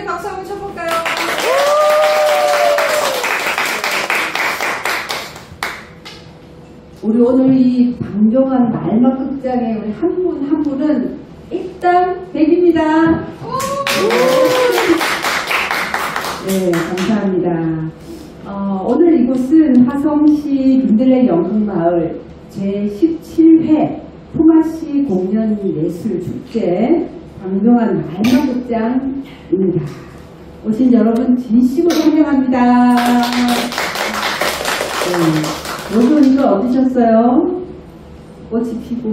크게 박수 한번 쳐볼까요? 우리 오늘 이 방종한 말막 극장의 우리 한 분 한 분은 일단 백입니다. 네, 감사합니다. 오늘 이곳은 화성시 민들레 연극마을 제17회 품앗이 공연 예술 축제 방종한 말막 극장입니다. 오신 여러분 진심으로 환영합니다. 네, 여기 오니까 어떠셨어요? 꽃이 피고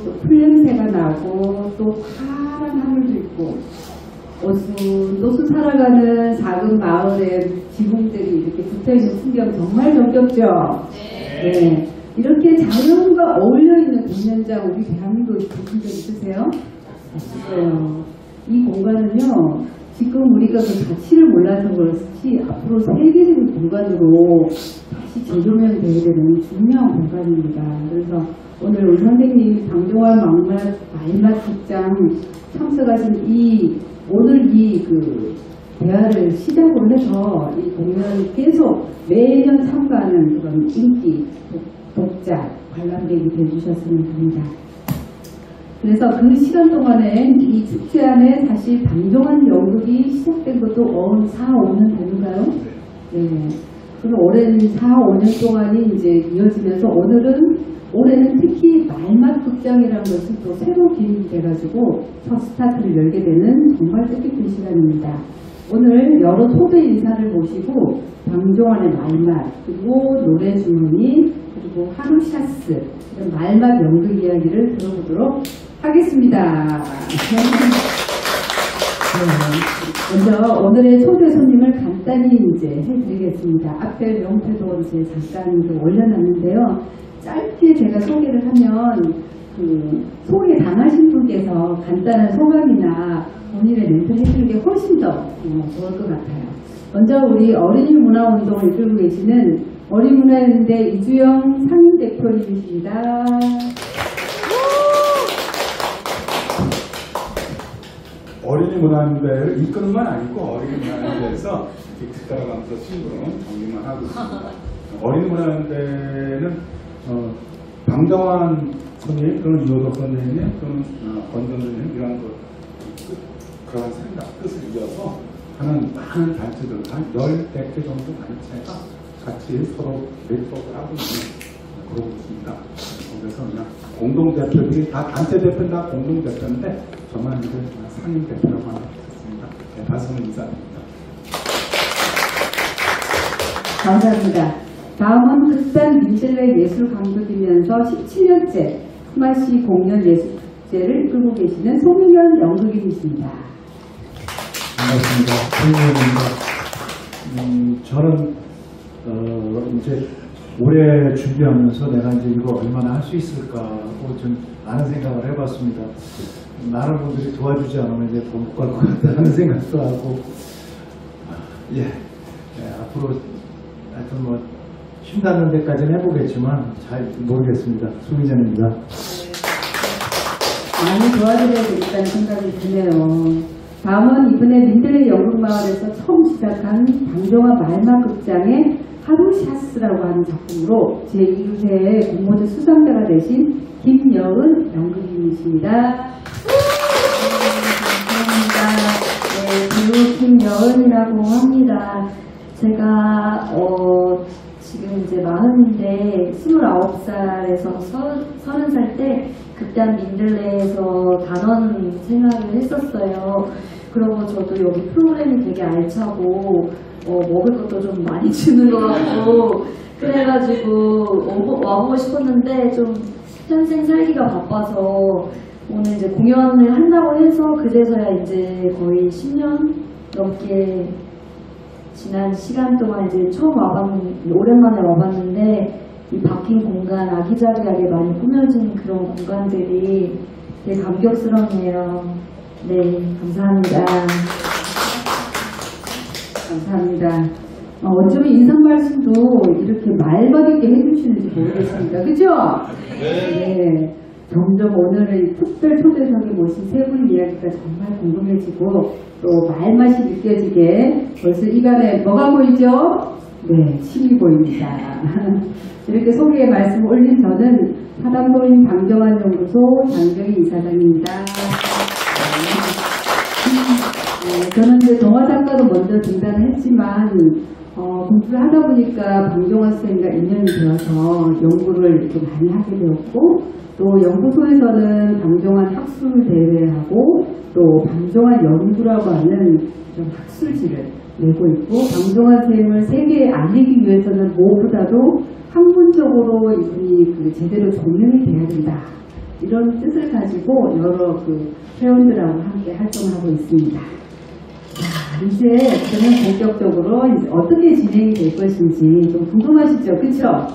또 풀냄새가 나고 또 파란 하늘도 있고 노수 살아가는 작은 마을에 지붕들이 이렇게 붙어있는 풍경 정말 정겹죠? 네. 이렇게 자연과 어울려있는 공연장 우리 대한민국에 보신 적 있으세요? 없어요. 이 공간은요 지금 우리가 그 가치를 몰라서 그렇지 앞으로 세계적인 공간으로 다시 재조명되게 되는 중요한 공간입니다. 그래서 오늘 우리 선생님이 방종한 말막 극장 참석하신 오늘 그 대화를 시작으로 해서 이 공연을 계속 매년 참가하는 그런 인기 독자 관람객이 되주셨으면 합니다. 그래서 그 시간 동안에 이 축제 안에 사실 방종한 연극이 시작된 것도 4, 5년 되는가요? 네. 그럼 오랜 4, 5년 동안이 이제 이어지면서 올해는 특히 말막 극장이라는 것이 또 새로 기획이 돼가지고 첫 스타트를 열게 되는 정말 뜻깊은 시간입니다. 오늘 여러 토대 인사를 모시고 방종환의 말막, 그리고 노래 주머니, 그리고 하루 샤스, 이런 말막 연극 이야기를 들어보도록 하겠습니다. 네, 먼저 오늘의 초대 손님을 간단히 이제 해드리겠습니다. 앞에 명패도 이제 잠깐 올려놨는데요. 짧게 제가 소개를 하면 소개 당하신 분께서 간단한 소감이나 본인의 멘트 해주는 게 훨씬 더 좋을 것 같아요. 먼저 우리 어린이 문화운동을 이끌고 계시는 어린이문화연대 이주영 상임대표님이십니다. 어린이문화연대를 이끄는 건 아니고 어린이문화연대에서 뒤따라가면서 친구로 정리만 하고 있습니다. 어린이문화연대는 방정환 선생님, 또는 이호덕 선생님, 또는 권정 선생님 이런 그런 생각, 뜻을 이어서 하는 많은 단체들, 한 10개 정도 단체가 같이 서로 네트워크를 하고 있는 그러고 있습니다. 그래서 그냥 공동대표들이 다 단체 대표는 다 공동대표인데 저만 이제 상임대표라고 하나 있습니다. 네, 다시 한번 인사드립니다. 감사합니다. 다음은 극단 민들레 예술감독이면서 17년째 품앗이 공연 예술축제를 이끌고 계시는 송윤현 연극인이십니다. 반갑습니다. 저는 이제 올해 준비하면서 내가 이제 이거 얼마나 할 수 있을까 하고 좀 많은 생각을 해봤습니다. 많은 분들이 도와주지 않으면 이제 더 못 갈 것 같다는 생각도 하고 앞으로 하여튼 뭐 힘닿는 데까지는 해보겠지만 잘 모르겠습니다. 수민현입니다. 많이 도와드려야 되겠다는 생각이 드네요. 다음은 이번에 민들레 연극마을에서 처음 시작한 방종환 말막 극장의 하루 샤스라고 하는 작품으로 제2회 공모전 수상자가 되신 김여은 연극인이십니다. 감사합니다. 네, 배우 김여은이라고 합니다. 제가 지금 이제 40인데 29살에서 30살 때 극단 민들레에서 단원 생활을 했었어요. 그러고 저도 여기 프로그램이 되게 알차고 먹을 것도 좀 많이 주는 것 같고 그래가지고 와보고 싶었는데 좀 현생 살기가 바빠서 오늘 이제 공연을 한다고 해서 그제서야 이제 거의 10년 넘게 지난 시간 동안 이제 오랜만에 와봤는데 이 바뀐 공간, 아기자기하게 많이 꾸며진 그런 공간들이 되게 감격스럽네요. 네, 감사합니다. 감사합니다. 어쩌면 인사 말씀도 이렇게 말박 있게 해주시는지 모르겠습니다. 그죠? 네. 점점 오늘의 특별 초대석에 모신 세 분 이야기가 정말 궁금해지고 또 말맛이 느껴지게 벌써 입안에 뭐가 보이죠? 네, 침이 보입니다. 이렇게 소개의 말씀 올린 저는 사단법인 방정환 연구소 장정희 이사장입니다. 저는 이제 동화작가로 먼저 등단을 했지만 공부를 하다 보니까 방정환 선생님과 인연이 되어서 연구를 좀 많이 하게 되었고, 또 연구소에서는 방정환 학술대회하고 또 방정환 연구라고 하는 좀 학술지를 내고 있고, 방정환 선생님을 세계에 알리기 위해서는 무엇보다도 학문적으로 이분이 제대로 조명이 돼야 된다, 이런 뜻을 가지고 여러 회원들하고 함께 활동하고 있습니다. 자, 이제 저는 본격적으로 이제 어떻게 진행이 될 것인지 좀 궁금하시죠? 그쵸?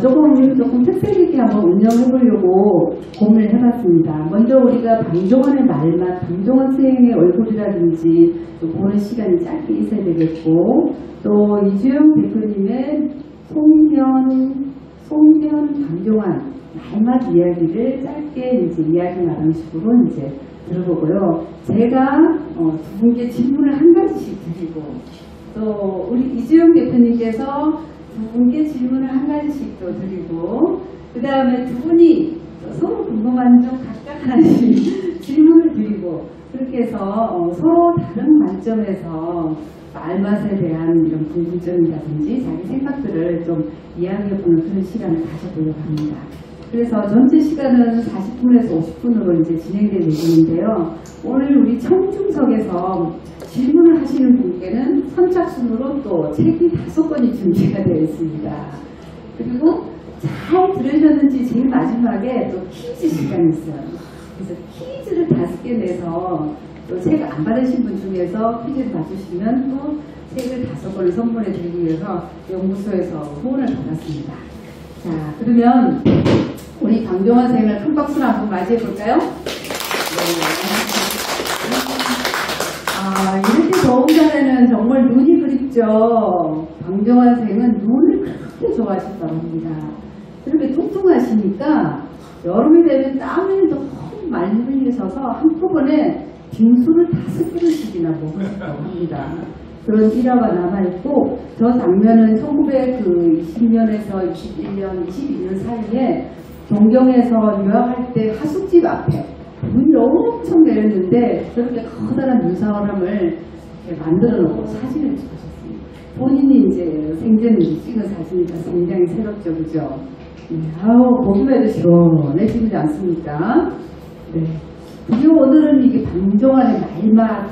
조금 특색 있게 한번 운영해 보려고 고민을 해봤습니다. 먼저 우리가 방정환의 말만, 방정환 선생님의 얼굴이라든지 좀 보는 시간이 짧게 있어야 되겠고, 또 이주영 대표님의 송년 방정환 말맛 이야기를 짧게 이제 이야기 나누는 식으로 이제 들어보고요. 제가 두 분께 질문을 한 가지씩 드리고, 또 우리 이주영 대표님께서 두 분께 질문을 한 가지씩 또 드리고, 그 다음에 두 분이 서로 궁금한 점 각각 하나씩 질문을 드리고, 그렇게 해서 서로 다른 관점에서 말맛에 대한 이런 궁금점이라든지 자기 생각들을 좀 이야기해보는 그런 시간을 가져보려고 합니다. 그래서 전체 시간은 40분에서 50분으로 이제 진행될 예정인데요. 오늘 우리 청중석에서 질문을 하시는 분께는 선착순으로 또 책이 5권이 준비가 되어 있습니다. 그리고 잘 들으셨는지 제일 마지막에 또 퀴즈 시간이 있어요. 그래서 퀴즈를 5개 내서 또 책 안 받으신 분 중에서 퀴즈를 봐주시면 또 책을 5권을 선물해 드리기 위해서 연구소에서 후원을 받았습니다. 자, 그러면 우리 방정환 선생님을 큰 박수로 한번 맞이해 볼까요? 이렇게 더운 날에는 정말 눈이 그립죠. 방정환 선생님은 눈을 그렇게 좋아하셨다고 합니다. 그렇게 뚱뚱하시니까 여름이 되면 땀을 너무 많이 흘리셔서 한꺼번에 빙수를 5그릇씩이나 먹으셨다고 합니다. 그런 일화가 남아있고, 저 장면은 1920년에서 21년, 22년 사이에 동경에서 유학할 때 하숙집 앞에 눈이 엄청 내렸는데 저렇게 커다란 눈사람을 만들어 놓고 사진을 찍으셨습니다. 본인이 이제 생전에 찍은 사진이니까 굉장히 새롭죠, 그죠? 보기만 해도 시원해지지 않습니까? 네. 드디어 오늘은 이게 방정환의 말맛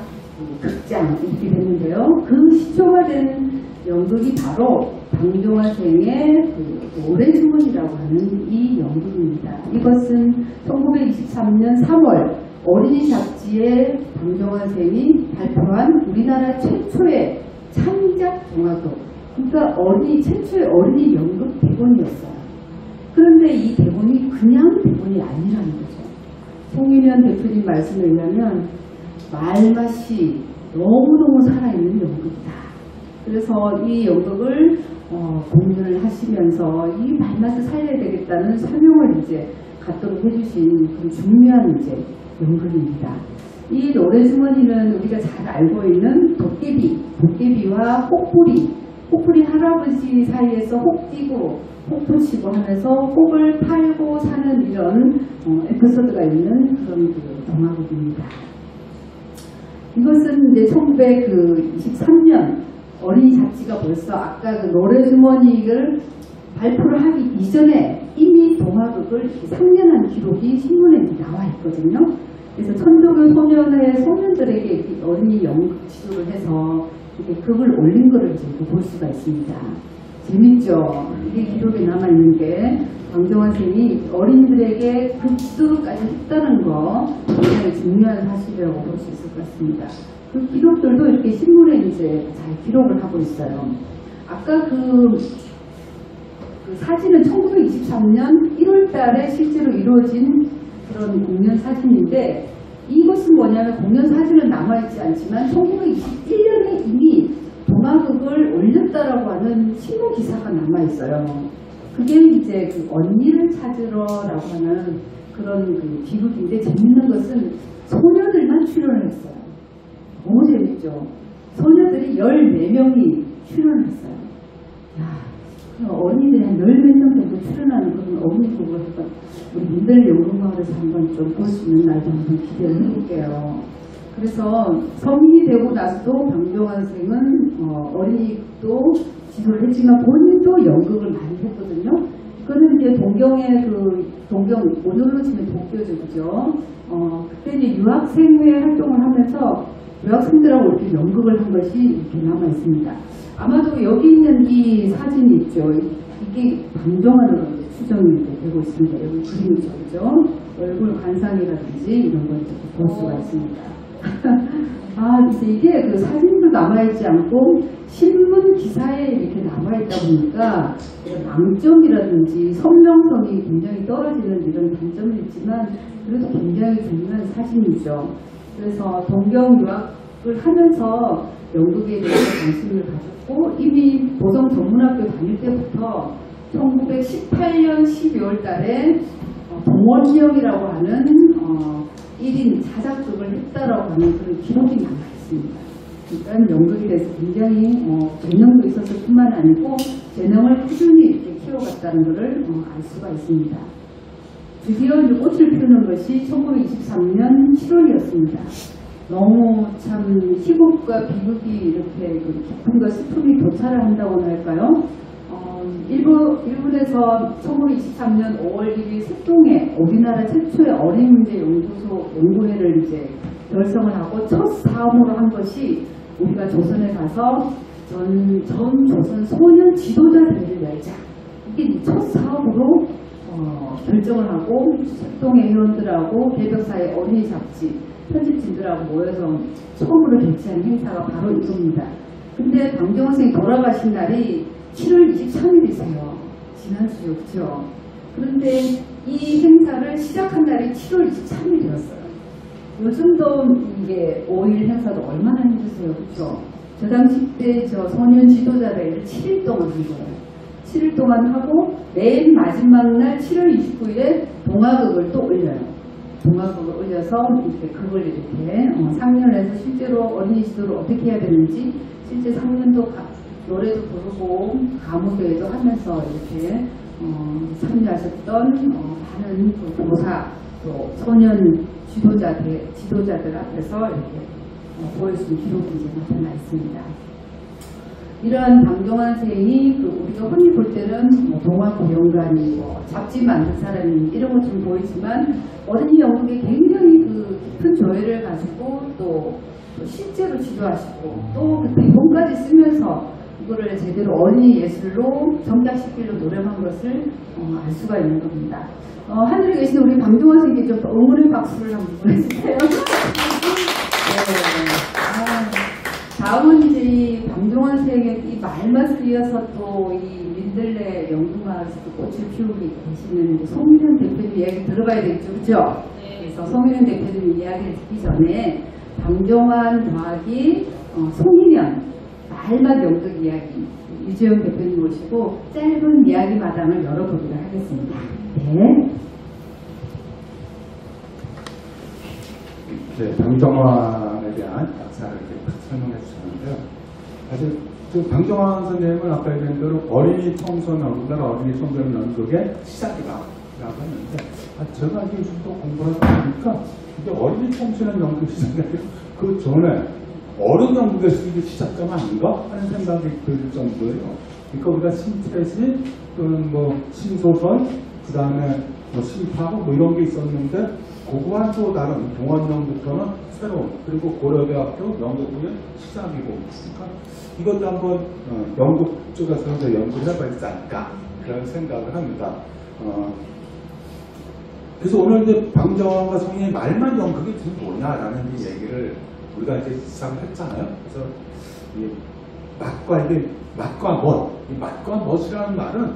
극장 이렇게 됐는데요. 그 시초가 된 연극이 바로 방정환 선생의 노래주문이라고 하는 이 연극입니다. 이것은 1923년 3월 어린이 잡지에 방정환 선생이 발표한 우리나라 최초의 창작 동화극, 그러니까 최초의 어린이 연극 대본이었어요. 그런데 이 대본이 그냥 대본이 아니라는 거죠. 송윤현 대표님 말씀에 의하면 말맛이 너무너무 살아있는 연극이다. 그래서 이 연극을 공연을 하시면서 이 말맛을 살려야 되겠다는 설명을 이제 갖도록 해주신 그런 중요한 이제 연극입니다. 이 노래주머니는 우리가 잘 알고 있는 도깨비와 혹부리 할아버지 사이에서 혹 뛰고 혹도 치고 하면서 혹을 팔고 사는 이런 에피소드가 있는 그런 동화극입니다. 이것은 이제 1923년 어린이 잡지가 벌써 아까 그 노래주머니를 발표를 하기 이전에 이미 동화극을 상연한 기록이 신문에 나와 있거든요. 그래서 천도교 소년회 소년들에게 어린이 연극 지도를 해서 이렇게 극을 올린 거를 이제 볼 수가 있습니다. 재밌죠? 이게 기록에 남아있는 게 방정환 선생님이 어린이들에게 그 지도까지 했다는 거 굉장히 중요한 사실이라고 볼 수 있을 것 같습니다. 그 기록들도 이렇게 신문에 이제 잘 기록을 하고 있어요. 아까 그 사진은 1923년 1월 달에 실제로 이루어진 그런 공연 사진인데, 이것은 뭐냐면 공연 사진은 남아있지 않지만 1921년에 이미 동화극을 올렸다라고 하는 신문 기사가 남아있어요. 그게 이제 그 언니를 찾으러라고 하는 그런 그 기록인데, 재밌는 것은 소녀들만 출연을 했어요. 보죠. 소녀들이 14명이 출연했어요. 야, 어린이들이 한 10몇 명 정도 출연하는 그런 어린이극을 한번 우리 민들 연극마을에서 한번 좀 볼 수 있는 날도 한번 기대를 해볼게요. 그래서 성인이 되고 나서도 방정환 선생은 어린이도 지도를 했지만 본인도 연극을 많이 했거든요. 그거는 이제 동경의 동경 오늘로 치면 도쿄죠, 그죠? 그때 이제 유학생회 활동을 하면서 유학생들하고 이렇게 연극을 한 것이 이렇게 남아 있습니다. 아마도 여기 있는 이 사진이 있죠. 이게 방정환으로 추정이 되고 있습니다. 여기 그림이죠, 그죠? 얼굴 관상이라든지 이런 걸 볼 수가 있습니다. 이제 이게 그 사진도 남아있지 않고 신문 기사에 이렇게 남아있다 보니까 망점이라든지 선명성이 굉장히 떨어지는 이런 단점이 있지만 그래도 굉장히 중요한 사진이죠. 그래서 동경 유학을 하면서 연극에 대해서 관심을 가졌고 이미 보성 전문학교 다닐 때부터 1918년 12월 달에 동원령이라고 하는 1인 자작극을 했다라고 하는 그런 기록이 남아있습니다. 그러니까 연극에 대해서 굉장히 재능도 있었을 뿐만 아니고 재능을 꾸준히 이렇게 키워갔다는 것을 알 수가 있습니다. 드디어 이제 꽃을 피우는 것이 1923년 7월이었습니다. 너무 참 희곡과 비극이 이렇게 기쁨과 슬픔이 교차를 한다고나 할까요? 일본에서 1923년 5월 1일 색동에 우리나라 최초의 어린이문제연구소 연구회를 이제 결성을 하고 첫 사업으로 한 것이 우리가 조선에 가서 전 조선 소년 지도자 대회를 열자. 이게 첫 사업으로 결정을 하고 색동의 회원들하고 개벽사의 어린이 잡지 편집진들하고 모여서 처음으로 개최한 행사가 바로 이겁니다. 근데 방정환 선생이 돌아가신 날이 7월 23일이세요. 지난주요, 그렇죠? 그런데 이 행사를 시작한 날이 7월 23일이었어요. 요즘도 이게 5일 행사도 얼마나 힘드세요, 그렇죠? 저 당시 때 저 소년 지도자대회를 7일 동안 한 거예요. 7일 동안 하고 맨 마지막 날 7월 29일에 동화극을 또 올려요. 동화극을 올려서 이렇게 그걸 이렇게 상연해서 실제로 어린이 지도를 어떻게 해야 되는지 실제 상연도 노래도 부르고 가무대회도 하면서 이렇게 참여하셨던 많은 교사 또 소년 지도자들 앞에서 이렇게 보여준 기록이 이제 나타나 있습니다. 이러한 방정환 선생이 우리가 흔히 볼 때는 동화 고연관이 잡지 만든 사람이 이런 것 좀 보이지만 어린이 연극에 굉장히 깊은 조예를 가지고 또 실제로 지도하시고 또 그 대본까지 쓰면서 이거를 제대로 어린이 예술로 정착시키려 노력한 것을 알 수가 있는 겁니다. 하늘에 계신 우리 방정환 선생님께 좀 응원의 박수를 한번 보내주세요. 다음은 이제 방정환 선생의 이 말맛을 이어서 또 이 민들레 연극마을에서 꽃을 피우고 계시는 송민현 대표님 이야기 들어봐야 되겠죠, 그렇죠? 그래서 송민현 대표님 이야기를 듣기 전에 방정환 더하기 송민현 말맛 연극 이야기 유재영 대표님 모시고 짧은 이야기 마당을 열어보도록 하겠습니다. 네. 네, 방정환에 대한 역사를 이렇게 설명해 주셨는데요. 사실 방정환 선생님은 아까 얘기한 대로 어린이 청소년, 우리나라 어린이 청소년 연극의 시작이라고 했는데, 제가 이제 또 공부를 하다 보니까 이게 어린이 청소년 연극 시작이 아니라 그 전에 어른 연극에서 이게 시작점 아닌가 하는 생각이 들 정도예요. 그러니까 우리가 신태시 또는 신소설, 그 다음에 신파고 이런 게 있었는데, 그거와 또 다른 동원연극부터는 새로운, 그리고 고려대학교 연극부의 시작이고, 그러니까 이것도 한번 연극 쪽에서 연구를 해봐야 되지 않을까 그런 생각을 합니다. 그래서 오늘 이제 방정환과 송이의 말만 연극이 지금 뭐냐라는 이 얘기를 우리가 이제 시작을 했잖아요. 그래서 이 맛과 멋, 이 맛과 멋이라는 말은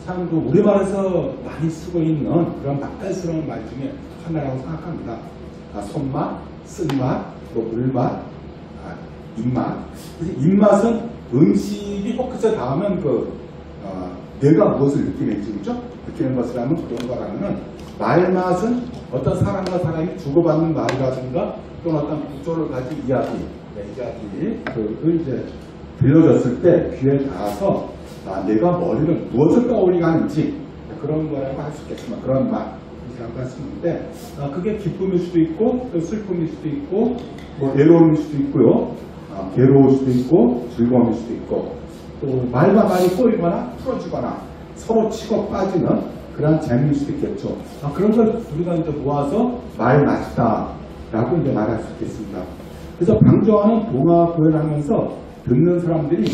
참 우리말에서 많이 쓰고 있는 그런 맛깔스러운 말 중에 하나라고 생각합니다. 손맛, 쓴맛, 물맛, 입맛. 그래서 입맛은 음식이 그저 다음은 내가 무엇을 느끼는지, 그죠? 느끼는 것이라면 그런 거라면, 말맛은 어떤 사람과 사람이 주고받는 말이라든가 또는 어떤 구조를 가진 이야기, 이야기를 이제 들려줬을 때 귀에 닿아서 내가 머리를 무엇을 떠올리게 하는지 그런 거라고 할 수 있겠지만 그런 말이라고 할 수 있는데 그게 기쁨일 수도 있고 또 슬픔일 수도 있고 뭐 외로움일 수도 있고요. 괴로울 수도 있고 즐거움일 수도 있고 또 말과 말이 꼬이거나 풀어지거나 서로 치고 빠지는 그런 재미일 수도 있겠죠. 그런 걸 우리가 이제 모아서 말맛이다라고 이제 말할 수 있겠습니다. 그래서 방정환은 동화 구연을 하면서 듣는 사람들이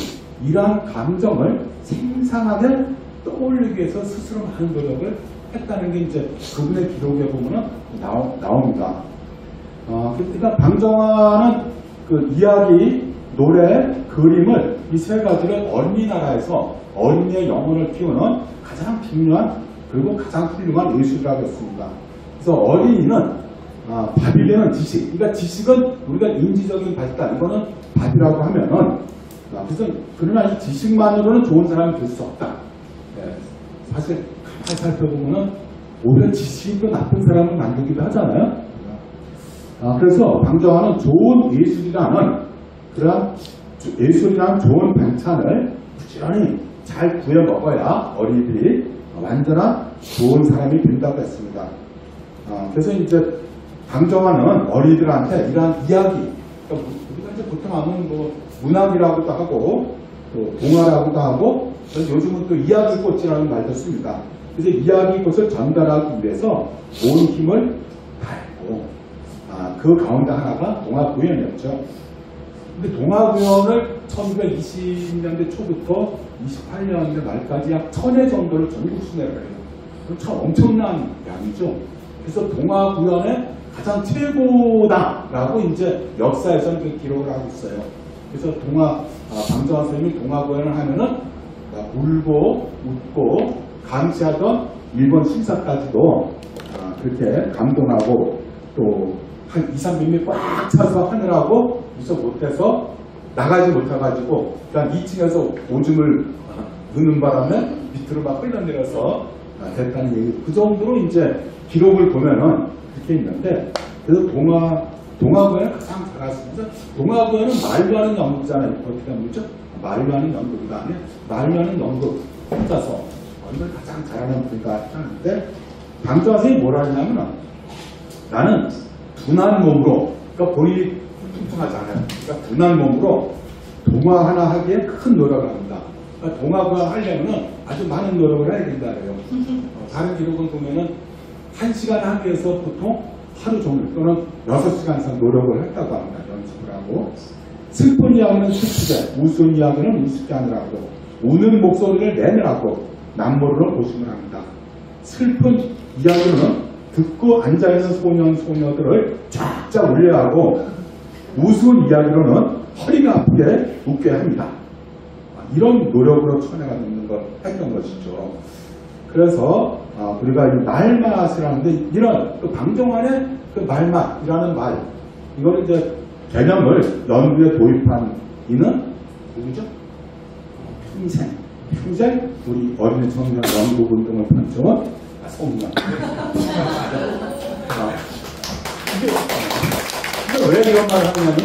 이러한 감정을 생생하게 떠올리기 위해서 스스로 많은 노력을 했다는 게 이제 그분의 기록에 보면은 나옵니다. 그러니까 방정환은 그 이야기, 노래, 그림을 이 세 가지를 어린이나라에서 어린이의 영혼을 키우는 가장 중요한 그리고 가장 훌륭한 예술이라고 했습니다. 그래서 어린이는 밥이 되는 지식, 그러니까 지식은 우리가 인지적인 발달, 이거는 밥이라고 하면은 그래서 그러나 이 지식만으로는 좋은 사람이 될 수 없다. 사실 가만히 살펴보면은 오히려 지식이 또 나쁜 사람을 만들기도 하잖아요. 그래서 방정환은 좋은 예술이라는 그런 예술이란 좋은 반찬을 부지런히 잘 구해 먹어야 어린이들이 완전한 좋은 사람이 된다고 했습니다. 그래서 이제 방정환은 어린이들한테 이러한 이야기, 그러니까 우리가 이제 보통 하면 뭐 문학이라고도 하고 또 동화라고도 하고 요즘은 또 이야기꽃이라는 말도 씁니다. 그래서 이야기꽃을 전달하기 위해서 온 힘을 다했고 그 가운데 하나가 동화구연이었죠. 근데 동화구연을 1920년대 초부터 28년대 말까지 약 1000회 정도를 전국 순회를 해요. 그럼 참 엄청난 양이죠. 그래서 동화구연의 가장 최고다라고 이제 역사에서는 그 기록을 하고 있어요. 그래서 방정환 선생님이 동화구연을 하면은 울고 웃고 감시하던 일본 신사까지도 그렇게 감동하고 또 한 200~300명이 꽉 차서 하느라고 미처 못해서 나가지 못해가지고 그냥 2층에서 오줌을 넣는 바람에 밑으로 막 흘러내려서 됐다는 얘기. 그 정도로 이제 기록을 보면은 그렇게 있는데 그래서 동화구연을 가장 잘했습니다. 동화구연은 말로 하는 연극이잖아요. 어떻게 하면 그렇죠? 말로 하는 연극이다. 아니 말로 하는 연극 혼자서 이걸 가장 잘하는 분이다 하는데 방정환 선생님이 뭐라 하냐면은 나는 둔한 몸으로, 그러니까 본인이 뚱뚱하잖아요. 그러니까 둔한 몸으로 동화 하나 하기에 큰 노력을 합니다. 그러니까 동화가 하려면 아주 많은 노력을 해야 된다 그래요. 다른 기록은 보면은 1시간 하기 위해서 보통 하루 종일 또는 6시간 이상 노력을 했다고 합니다. 연습을 하고. 슬픈 이야기는 슬프게, 우스운 이야기는 우습게 하느라고, 우는 목소리를 내느라고 남모르는 고심을 합니다. 슬픈 이야기는 듣고 앉아있는 소녀들을 쫙쫙 울려하고 우스운 이야기로는 허리가 아프게 웃게 합니다. 이런 노력으로 천혜가 있는 걸 했던 것이죠. 그래서 우리가 이 말맛이라는데 이런 그 방정환의 그 말맛이라는 말 이걸 이제 개념을 연구에 도입한 이는 누구죠? 평생 우리 어린이 청년 연구운동을 펼쳐온 송년. 근데 왜 이런 말을 하냐면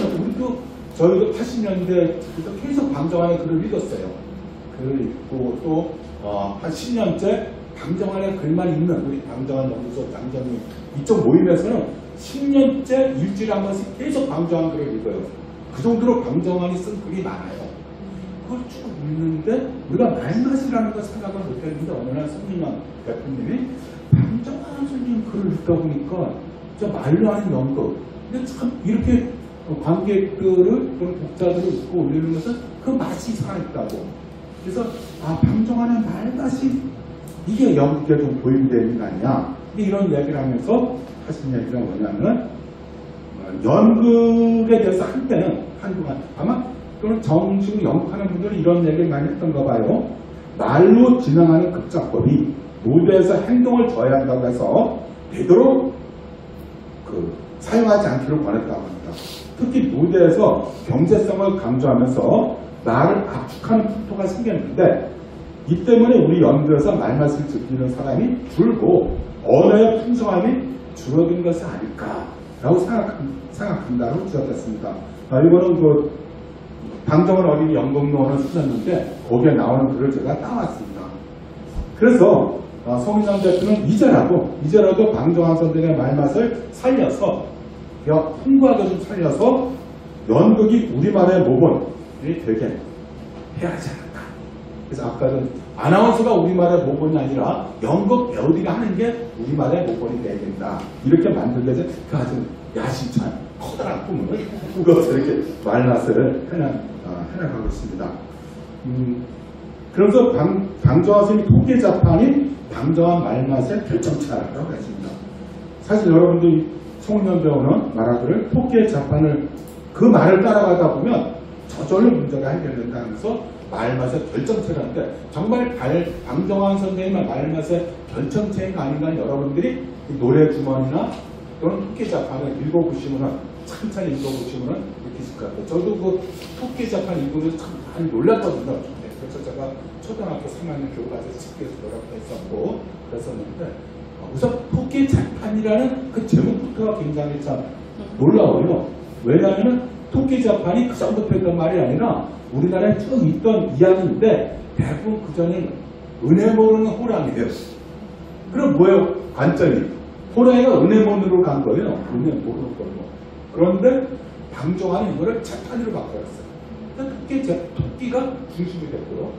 저희도 80년대부터 계속 방정환의 글을 읽었어요. 글을 읽고 또 한 10년째 방정환의 글만 읽는 우리 방정환 연구소 장정님 이쪽 모임에서는 10년째 일주일에 한 번씩 계속 방정환 글을 읽어요. 그 정도로 방정환이 쓴 글이 많아요. 그걸 쭉 읽는데 우리가 말맛이라는 걸 생각을 못했는데 어느 날 손님한 대표님이 방정환 선생님 글을 읽다 보니까 진짜 말로 하는 연극 근데 참 이렇게 관객들을 그런 독자들을 읽고 올리는 것은 그 맛이 살아있다고. 그래서 방정환의 말맛이 이게 연극에 좀 도입되는 거 아니냐. 이런 이야기를 하면서 하신 얘기가 뭐냐면 연극에 대해서 한동안 아마 또는 정식 연극하는 분들은 이런 얘기를 많이 했던가 봐요. 말로 진행하는 극작법이 무대에서 행동을 저해한다고 해서 되도록 사용하지 않기를 권했다고 합니다. 특히 무대에서 경제성을 강조하면서 말을 압축하는 풍토가 생겼는데 이 때문에 우리 연극에서 말맛을 즐기는 사람이 줄고 언어의 풍성함이 줄어든 것이 아닐까라고 생각한다고 지적했습니다. 이거는 그 방정원 어린이 연극론을 쓰셨는데 거기에 나오는 글을 제가 따왔습니다. 그래서 송인영 대표는 이제라도 방정환 선생의 말맛을 살려서 풍부하게 좀 살려서 연극이 우리말의 모본이 되게 해야 하지 않을까. 그래서 아까 전 아나운서가 우리말의 모본이 아니라 연극 배우들이 하는 게 우리말의 모본이 돼야 된다. 이렇게 만들게 된 그 아주 야심찬 커다란 꿈을 꾸겨서 이렇게 말맛을 해나가고 있습니다. 그래서 방정환 선생님이 토끼자판이 방정환 말맛의 결정차라고 했습니다. 사실 여러분들 송은영 배우는 말하기를 토끼의 자판을 그 말을 따라가다 보면 저절로 문제가 해결된다면서 말맛의 결정체라는데 정말 방정환 선생님의 말맛의 결정체가 아닌가 여러분들이 노래 주머니나 또는 토끼자판을 읽어보시면 천천히 읽어보시면 느끼실 것 같아요. 저도 그 토끼자판 읽으면서 참 많이 놀랐거든요. 그래서 제가 초등학교 3학년 교과서 책에서 노력도 했었고 그랬었는데 우선 토끼자판이라는 그 제목부터가 굉장히 참 놀라워요. 왜냐하면 토끼자판이 그 전부터 했던 말이 아니라 우리나라에 쭉 있던 이야기인데 대부분 그 전에는 은혜 모르는 호랑이예요. 그럼 뭐예요? 관점이 호랑이가 은혜몬으로 간 거예요. 은혜 모르는 걸로. 그런데 방정환이 이거를 재판으로 바꿔놨어요. 토끼가 중심이 됐고요.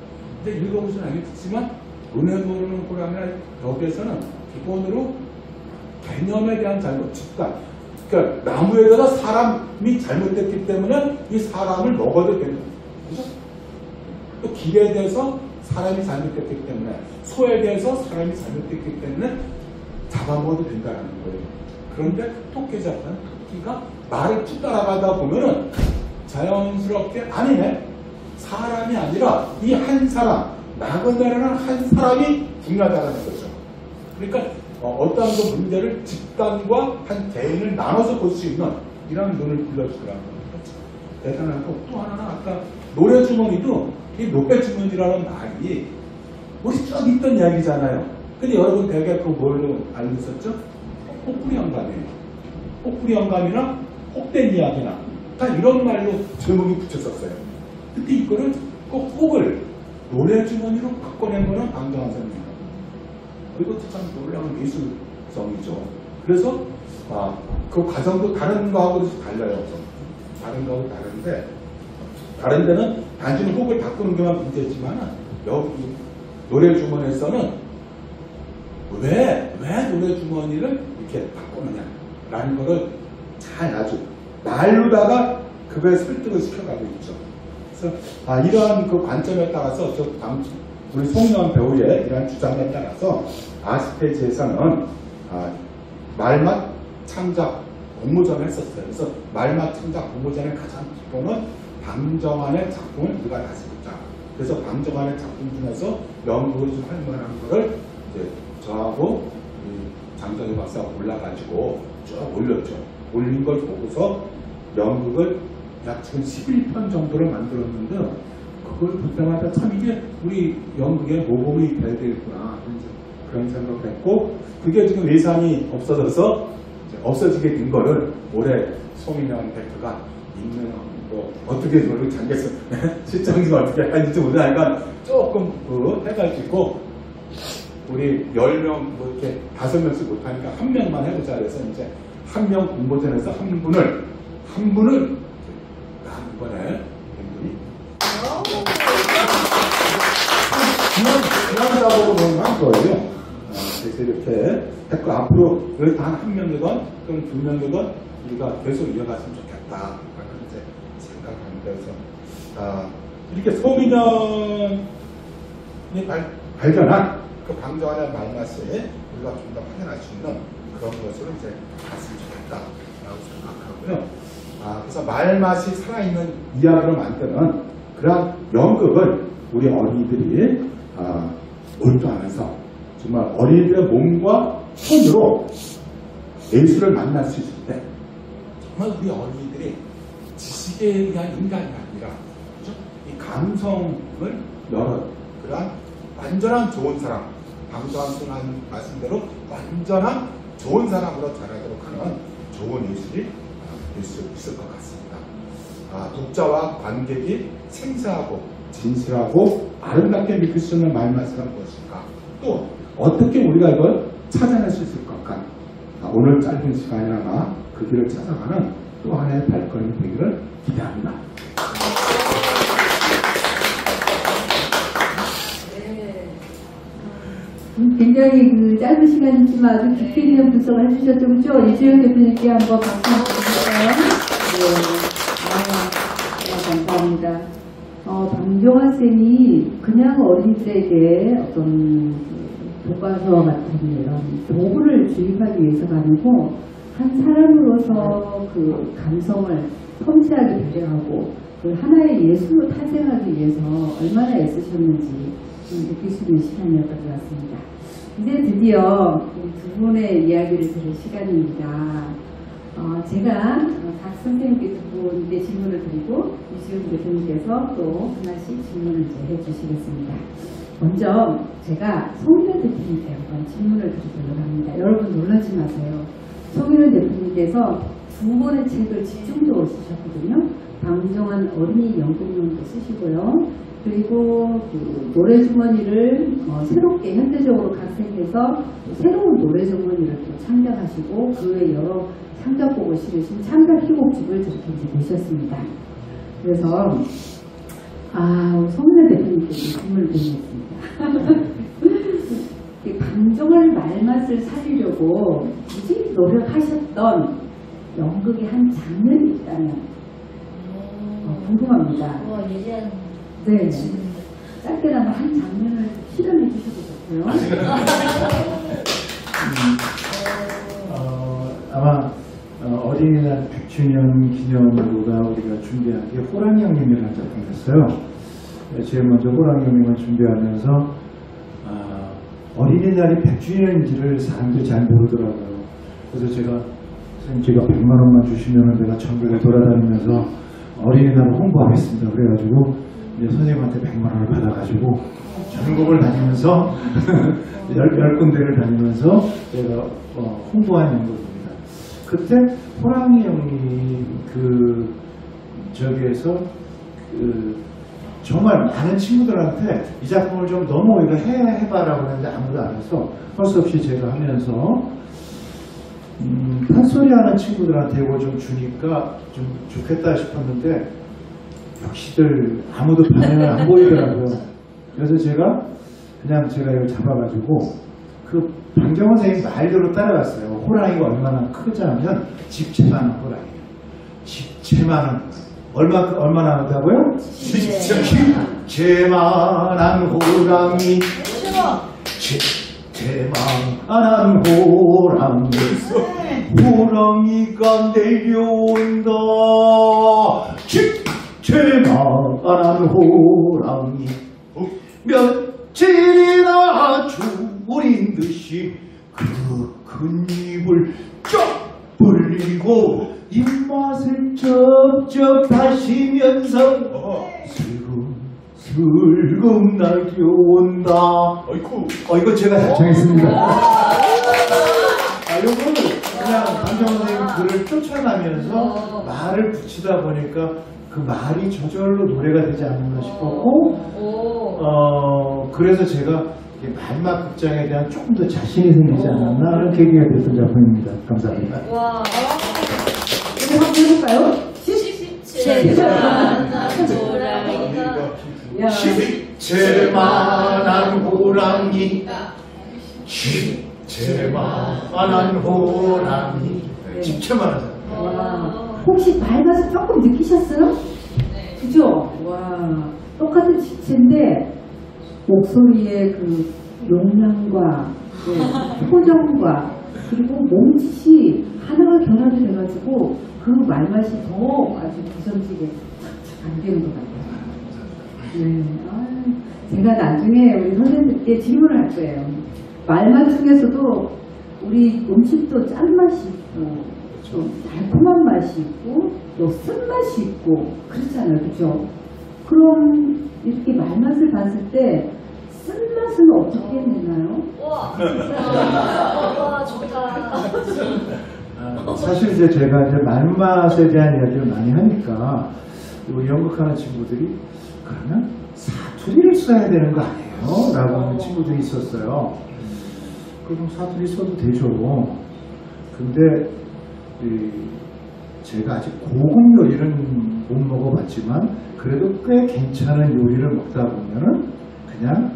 근데 읽어보시면 알겠지만 은혜 모르는 호랑이나 여기에서는 기본으로 개념에 대한 잘못, 집단. 그러니까 나무에다가 사람이 잘못됐기 때문에 이 사람을 먹어도 되는 거죠. 그죠? 또 길에 대해서 사람이 잘못됐기 때문에 소에 대해서 사람이 잘못됐기 때문에 잡아먹어도 된다는 거예요. 그런데 토끼자판, 토끼가 말을 쭉 따라가다 보면은 자연스럽게 아니네. 사람이 아니라 이 한 사람, 나그네라는 한 사람이 중요하다는 거죠. 그러니까 어떤 그 문제를 집단과 한 개인을 나눠서 볼 수 있는 이런 눈을 불러주더라고요. 대단하고 또 하나는 아까 노래주머니도 이 노래주머니라는 말이 우리 쭉 있던 이야기잖아요. 근데 여러분 대개 그 뭘로 알고 있었죠? 혹부리 영감이에요. 혹부리 영감이나 혹된 이야기나 다 이런 말로 제목이 붙였었어요. 근데 이거를 꼭 혹을 노래주머니로 바꿔낸 거는 방정환 선생님입니다. 이것도 참 놀라운 예술성이죠. 그래서 그 과정도 다른 거하고 달라요. 다른 거하고 다른데 다른 데는 단순히 혹을 바꾸는 게만 문제지만 여기 노래주머니에서는 왜 노래주머니를 이렇게 바꾸느냐라는 거를 잘 아주 말로다가 그거에 설득을 시켜가고 있죠. 그래서 이러한 그 관점에 따라서 우리 송영원 배우의 이러한 주장에 따라서 아스페지에서는 말맛 창작 공모전을 했었어요. 그래서 말맛 창작 공모전의 가장 기본은 방정환의 작품을 우리가 다시 보자. 그래서 방정환의 작품 중에서 연극으로 좀 할 만한 거를 이제 저하고 장정희 박사가 올라가지고 쭉 올렸죠. 올린 걸 보고서 연극을 약 지금 11편 정도를 만들었는데 그걸 볼 때마다 참 이게 우리 연극의 모범이 돼야 되겠구나 그런 생각을 했고 그게 지금 예산이 없어져서 없어지게 된 거를 올해 송인영 대표가 있는 뭐 어떻게 저를 장겠어 실장님 어떻게 하는지 모르니까 조금 해가지고 우리 10명 뭐 이렇게 5명씩 못하니까 1명만 해보자 그래서 이제 한 명 공모전에서 한 분을 이번에 지난주하고 한 거예요. 그래서 이렇게 했고 앞으로 여기 단 한 명이건 또는 2명이건 우리가 계속 이어갔으면 좋겠다. 이제 생각합니다. 그래서 이렇게 송인영이 발견한 그 방정환의 말맛을 우리가 좀 더 확인할 수 있는 그런 것으로 이제 갔으면 좋겠다라고 생각하고요. 그래서 말맛이 살아있는 이야기로 만드는 그런 연극을 우리 어린이들이 몰두하면서 정말 어린이들의 몸과 손으로 예술을 만날 수 있을 때 정말 우리 어린이들이 지식에 의한 인간이 아니라 그렇죠? 이 감성을 열어 그런 완전한 좋은 사람 방정환 선생님 말씀대로 완전한 좋은 사람으로 자라도록 하는 좋은 예술이 될 수 있을 것 같습니다. 독자와 관객이 생생하고 진실하고 아름답게 느낄 수 있는 말맛이란 무엇인가? 또 어떻게 우리가 이걸 찾아낼 수 있을까? 오늘 짧은 시간이나마 그 길을 찾아가는 또 하나의 발걸음이 되기를 기대합니다. 굉장히 그 짧은 시간이지만 아주 깊이 있는 분석을 해주셨죠, 그렇죠? 이주영 대표님께 한번 박수 한번 주실까요? 네, 감사합니다. 방종환 쌤이 그냥 어린이들에게 어떤 교과서 같은 이런 도구를 주입하기 위해서가 아니고 한 사람으로서 그 감성을 섬세하게 배려하고 그 하나의 예술로 탄생하기 위해서 얼마나 애쓰셨는지 느낄 수 있는 시간이었던 것 같습니다. 이제 드디어 두 분의 이야기를 들을 시간입니다. 제가 각 선생님께 두 분께 질문을 드리고 이수영 대표님께서 또 하나씩 질문을 이제 해주시겠습니다. 먼저 제가 송일원 대표님께 한번 질문을 드리도록 합니다. 여러분 놀라지 마세요. 송일원 대표님께서 두 권의 책을 집중적으로 쓰셨거든요. 방종환 어린이 연극용도 쓰시고요. 그리고 그 노래주머니를 새롭게 현대적으로 각색해서 새로운 노래주머니를 또 창작하시고 그 외 여러 창작곡을 실으신 창작 희곡집을 저렇게 이제 내셨습니다. 그래서 우리 송일원 대표님께 질문을 드리겠습니다. 방종환 말맛을 살리려고 굳이 노력하셨던 연극의 한 장면이 있다면 궁금합니다. 네, 짧게나마 한 장면을 실현해 주셔도 좋고요. 아마 어린이날 100주년 기념으로가 우리가 준비한 게 호랑이 형님이라는 작품이었어요. 제일 먼저 호랑이 형님을 준비하면서 어린이날이 100주년인지를 사람들이 잘 모르더라고요. 그래서 제가 선생님 제가 100만 원만 주시면 내가 전국을 돌아다니면서 어린이날을 홍보하겠습니다. 그래가지고 이제 선생님한테 100만 원을 받아가지고 전국을 다니면서 10군데를 다니면서 제가 홍보한 연극입니다. 그때 호랑이 형이 저기에서 정말 많은 친구들한테 이 작품을 좀 너무 우리가 해봐라고 하는데 아무도 안 해서 할 수 없이 제가 하면서 판소리 하는 친구들한테 이걸 좀 주니까 좀 좋겠다 싶었는데 역시들 아무도 반응을 안 보이더라고요. 그래서 제가 이걸 잡아가지고 그 방정원 선생님 말대로 따라갔어요. 호랑이가 얼마나 크자면 집채만한 호랑이에요. 집채만한 얼마나 하다고요? 집채만한 호랑이 집채만한 호랑이가 내려온다. 집채만한 호랑이 며칠이나 줄인 듯이 그 큰 입을 쫙 벌리고 입맛을 쩍쩍 하시면서 슬금 날겨온다. 이거 제가 정했습니다. 요거는 그냥 방정원 선생님 글을 쫓아가면서 말을 붙이다 보니까 그 말이 저절로 노래가 되지 않나 싶었고, 그래서 제가 마지막 극장에 대한 조금 더 자신이 생기지 않았나 하는 계기가 됐던 작품입니다. 감사합니다. 와. 이거 한번 해볼까요? 집채만한 호랑이 집채만한 호랑이 집채만한 혹시 말맛을 조금 느끼셨어요? 네. 그죠? 와, 똑같은 집채인데 목소리의 그 용량과 표정과 그리고 몸짓이 하나가 결합이 돼가지고 그 말맛이 더 아주 구성지게 안 되는 것 같아요. 네. 제가 나중에 우리 선생님께 질문을 할 거예요. 말맛 중에서도 우리 음식도 짠맛이 있고 좀 달콤한 맛이 있고 또 쓴맛이 있고 그렇잖아요. 그죠? 그럼 이렇게 말맛을 봤을 때 쓴맛은 어떻게 내나요? 와, 좋다. 사실 이제 제가 말맛에 대한 이야기를 많이 하니까 우리 연극하는 친구들이 그러면 사투리를 써야 되는 거 아니에요? 라고 하는 친구들이 있었어요. 그럼 사투리 써도 되죠. 근데 제가 아직 고급 요리는 못 먹어봤지만 그래도 꽤 괜찮은 요리를 먹다 보면은 그냥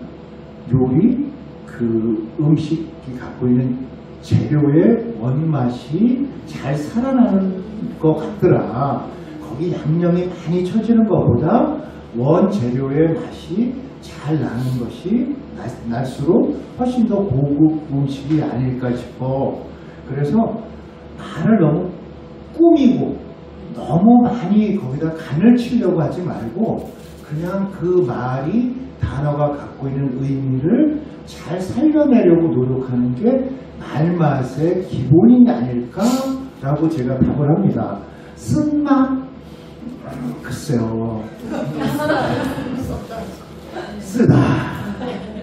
요리 그 음식이 갖고 있는 재료의 원맛이 잘 살아나는 것 같더라. 거기 양념이 많이 쳐지는 것보다 원재료의 맛이 잘 나는 것이 날수록 훨씬 더 고급 음식이 아닐까 싶어. 그래서 말을 너무 꾸미고 너무 많이 거기다 간을 치려고 하지 말고 그냥 그 말이 단어가 갖고 있는 의미를 잘 살려내려고 노력하는 게 말맛의 기본이 아닐까라고 제가 답을 합니다. 쓴맛? 글쎄요. 쓰다.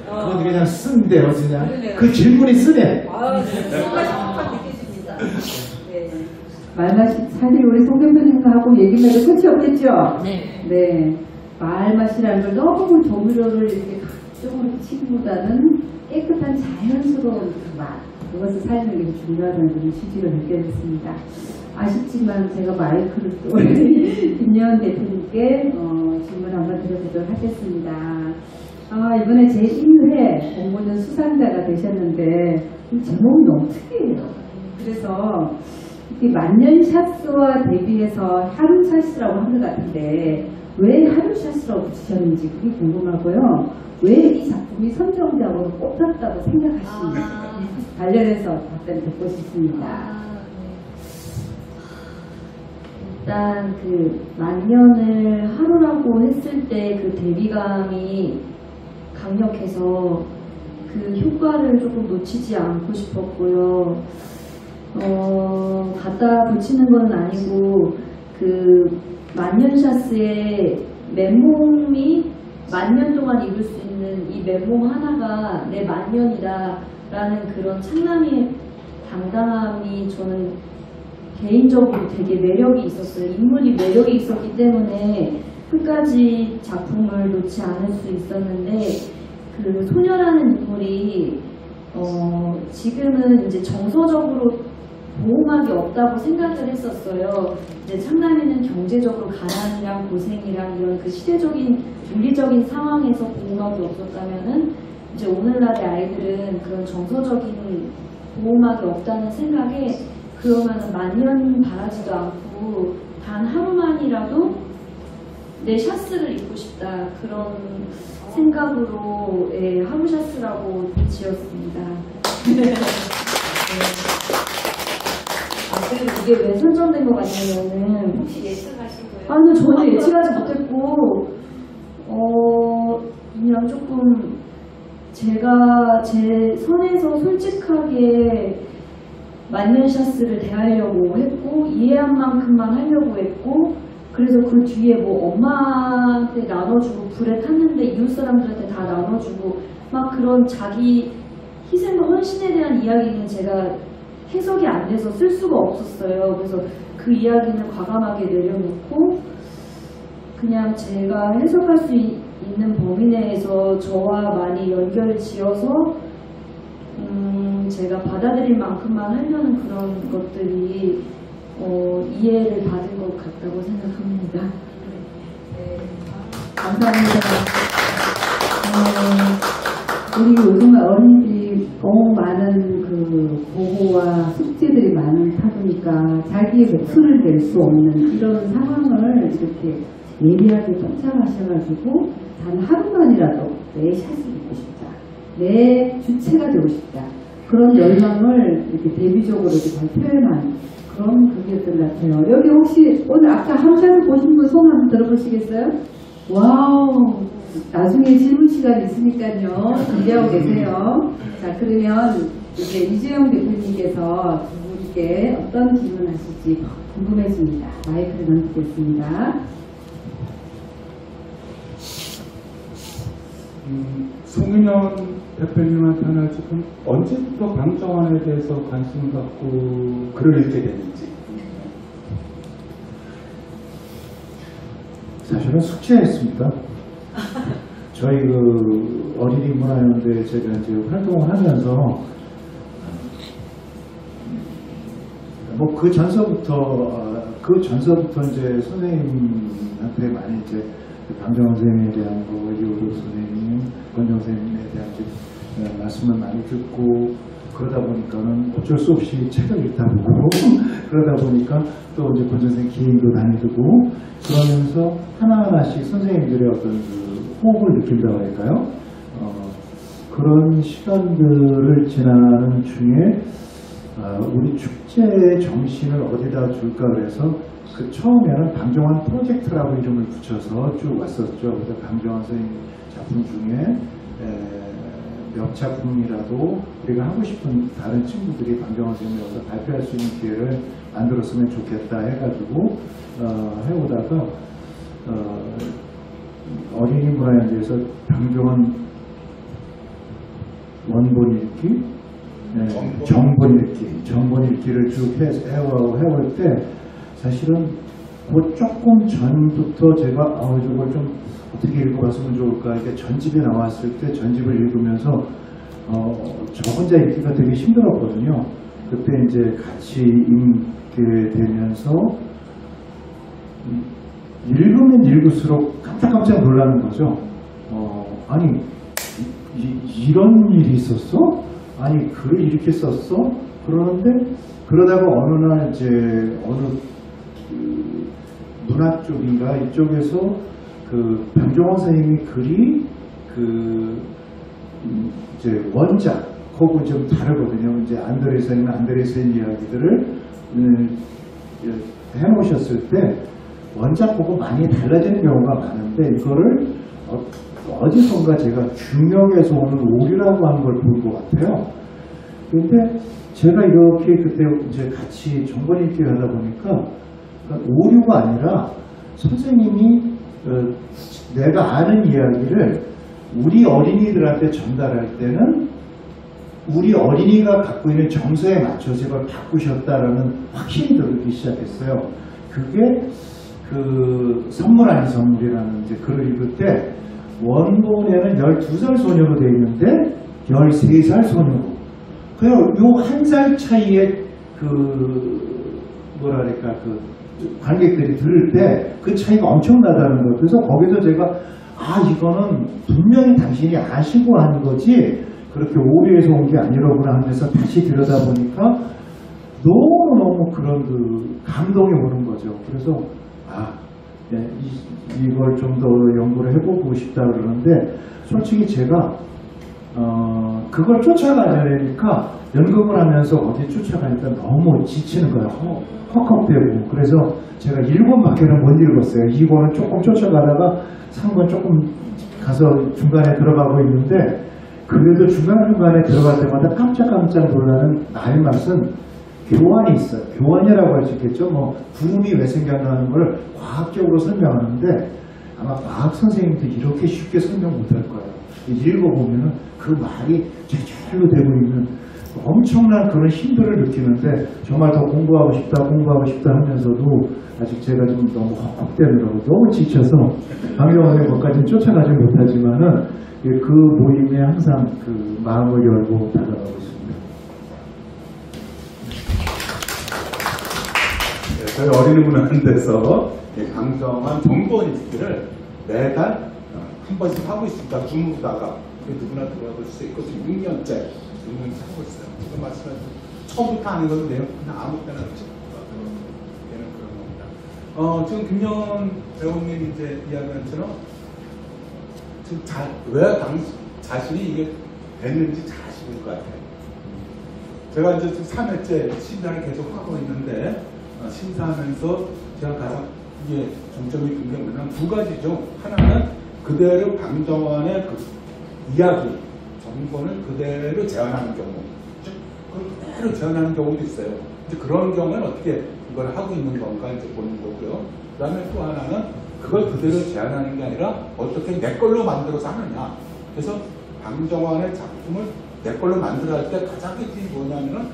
그건 그냥 쓴데요, 그냥. 그 질문이 쓰네. 말맛이 사실 우리 송 대표님하고 얘기를 해도 끝이 없겠죠? 네. 말맛이라는 걸 너무 조미료를 이렇게 각종으로 치기보다는 깨끗한 자연스러운 그 맛, 그것을 살리는 게 중요하다는 그런 취지를 느껴졌습니다. 아쉽지만 제가 마이크를 또 김여은 대표님께 질문 한번 드려보도록 하겠습니다. 이번에 제1회 공모전 수상자가 되셨는데 제목이 너무 특이해요. 그래서 이 만년샷스와 대비해서 하루샷스라고 한 것 같은데 왜 하루샷스라고 붙이셨는지 그게 궁금하고요. 왜 이 작품이 선정작으로 뽑혔다고 생각하시는지 관련해서 답변 듣고 싶습니다. 일단 그 만년을 하루라고 했을 때 그 대비감이 강력해서 그 효과를 조금 놓치지 않고 싶었고요. 갖다 붙이는 건 아니고 그 만년샷스의 맨몸이 만년 동안 입을 수 있는 이 맨몸 하나가 내 만년이다 라는 그런 창남의 당당함이 저는 개인적으로 되게 매력이 있었어요. 인물이 매력이 있었기 때문에 끝까지 작품을 놓지 않을 수 있었는데 그 소녀라는 인물이 지금은 이제 정서적으로 보호막이 없다고 생각을 했었어요. 이제 창남이는 경제적으로 가난이랑 고생이랑 이런 그 시대적인 윤리적인 상황에서 보호막이 없었다면은 이제 오늘날의 아이들은 그런 정서적인 보호막이 없다는 생각에 그러면은 만년 바라지도 않고 단 하루만이라도 내 샷스를 입고 싶다 그런 생각으로 하루 샷스라고 지었습니다. 그리고 이게 왜 선정된 것 같냐면은 혹시 예측하신 거예요? 아니 전혀 예측하지 못했고 그냥 조금 제가 제 선에서 솔직하게 만년샷스를 대하려고 했고 이해한 만큼만 하려고 했고 그래서 그 뒤에 뭐 엄마한테 나눠주고 불에 탔는데 이웃 사람들한테 다 나눠주고 막 그런 자기 희생과 헌신에 대한 이야기는 제가 해석이 안 돼서 쓸 수가 없었어요. 그래서 그 이야기는 과감하게 내려놓고 그냥 제가 해석할 수 있는 범위 내에서 저와 많이 연결을 지어서 제가 받아들일 만큼만 하려는 그런 것들이 이해를 받은 것 같다고 생각합니다. 감사합니다. 우리 요즘 어린이들이 너무 많은 그 보호와 숙제들이 많다 보니까 자기의 목소리를 낼 수 없는 이런 상황을 이렇게 예리하게洞察하셔가지고 단 하루만이라도 내 샷을 입고 싶다. 내 주체가 되고 싶다. 그런 열망을 이렇게 대비적으로 이렇게 잘 표현한 그런 글이었던 것 같아요. 여기 혹시 오늘 아까 함샷을 보신 분 손 한번 들어보시겠어요? 와우! 나중에 질문 시간이 있으니까요. 기대하고 계세요. 자, 그러면 이제 이재영 대표님께서 두 분께 어떤 질문 하실지 궁금해집니다. 마이크를 넘기겠습니다. 송인영 대표님한테 하나 지금 언제부터 방정환에 대해서 관심을 갖고 글을 읽게 됐는지. 사실은 숙제했습니다. 저희 그 어린이 문화연대 제가 이제 활동을 하면서 뭐 그 전서부터 이제 선생님한테 많이 이제 강정원 선생님에 대한 거, 이호도 선생님, 권정 선생님에 대한 이제 말씀을 많이 듣고 그러다 보니까는 어쩔 수 없이 책을 읽다 보고 그러다 보니까 또 이제 권정 선생님 기행도 다니고 그러면서 하나하나씩 선생님들의 어떤 그 호흡을 느낀다고 할까요? 그런 시간들을 지나는 중에 우리 축제의 정신을 어디다 줄까 그래서 그 처음에는 방정환 프로젝트라고 이름을 붙여서 쭉 왔었죠. 그래서 방정환 선생님 작품 중에 몇 작품이라도 우리가 하고 싶은 다른 친구들이 방정환 선생님이 와서 발표할 수 있는 기회를 만들었으면 좋겠다 해가지고 해오다가 어린이 문화연대에서 방정환 원본 읽기, 정본 읽기를 쭉 해올 때 사실은 그 조금 전부터 제가 저걸 좀 어떻게 읽어봤으면 좋을까 이게 전집에 나왔을 때 전집을 읽으면서 저 혼자 읽기가 되게 힘들었거든요. 그때 이제 같이 읽게 되면서 읽으면 읽을수록 깜짝깜짝 놀라는 거죠. 아니 이런 일이 있었어? 아니 글을 이렇게 썼어? 그러는데 그러다가 어느 날 이제 어느 문학 쪽인가 이쪽에서 그 방정원 선생님이 글이 이제 원작하고 좀 다르거든요. 이제 안드레센 이야기들을 해놓으셨을 때 원작하고 많이 달라지는 경우가 많은데 이거를 어디선가 제가 중력에서 오는 오류라고 하는 걸 본 것 같아요. 근데 제가 이렇게 그때 이제 같이 정본 읽기를 하다 보니까 오류가 아니라 선생님이 내가 아는 이야기를 우리 어린이들한테 전달할 때는 우리 어린이가 갖고 있는 정서에 맞춰서 이걸 바꾸셨다라는 확신이 들기 시작했어요. 그게 그 선물 아닌 선물이라는 이제 글을 읽을 때 원본에는 12살 소녀로 되어 있는데 13살 소녀로. 그래요. 요 한 살 차이에 뭐랄까 관객들이 들을 때 그 차이가 엄청나다는 거예요. 그래서 거기서 제가 이거는 분명히 당신이 아시고 하는 거지 그렇게 오류해서 온 게 아니라구나 하면서 다시 들여다보니까 너무너무 그런 감동이 오는 거죠. 그래서 이걸 좀 더 연구를 해보고 싶다 그러는데 솔직히 제가 그걸 쫓아가려니까 연극을 하면서 어디 쫓아가니까 너무 지치는 거예요. 헉헉대고. 그래서 제가 1권밖에는 못 읽었어요. 2권은 조금 쫓아가다가 3권 조금 가서 중간에 들어가고 있는데 그래도 중간중간에 들어갈 때마다 깜짝깜짝 놀라는 나의 맛은 교환이 있어요. 교환이라고 할 수 있겠죠. 구름이 왜 생겨나는 걸 과학적으로 설명하는데 아마 과학 선생님도 이렇게 쉽게 설명 못할 거예요. 읽어보면 그 말이 제대로 되고 있는 엄청난 그런 힘들을 느끼는데 정말 더 공부하고 싶다 하면서도 아직 제가 좀 너무 헉헉대느라고 너무 지쳐서 방정환의 것까지는 쫓아가지 못하지만은 그 모임에 항상 그 마음을 열고 다가가고 있습니다. 저희 어린이 문화연대에서 방정환 정본 읽기를 매달 한 번씩 하고 있습니다. 줌으로다가 누구나 들어볼 수 있고 지금 6년째 하고 있어요. 지금 말씀하신 처음부터 하는 것도 내용 그냥 아무 때나 되는 그런 겁니다. 지금 김영원 배우님 이제 이야기한 것처럼 지금 왜 자신이 이게 됐는지 잘 아시는 것 같아요. 제가 이제 지금 3회째 심사를 계속 하고 있는데 심사하면서 제가 가장 이게 중점이 둔 게 뭐냐면 두 가지죠. 하나는 그대로 방정환의 이야기, 정본을 그대로 재현하는 경우, 즉 그대로 재현하는 경우도 있어요. 이제 그런 경우는 어떻게 이걸 하고 있는 건가 이제 보는 거고요. 그다음에 또 하나는 그걸 그대로 재현하는 게 아니라 어떻게 내 걸로 만들어서 하느냐. 그래서 방정환의 작품을 내 걸로 만들어 할 때 가장 핵심이 뭐냐면은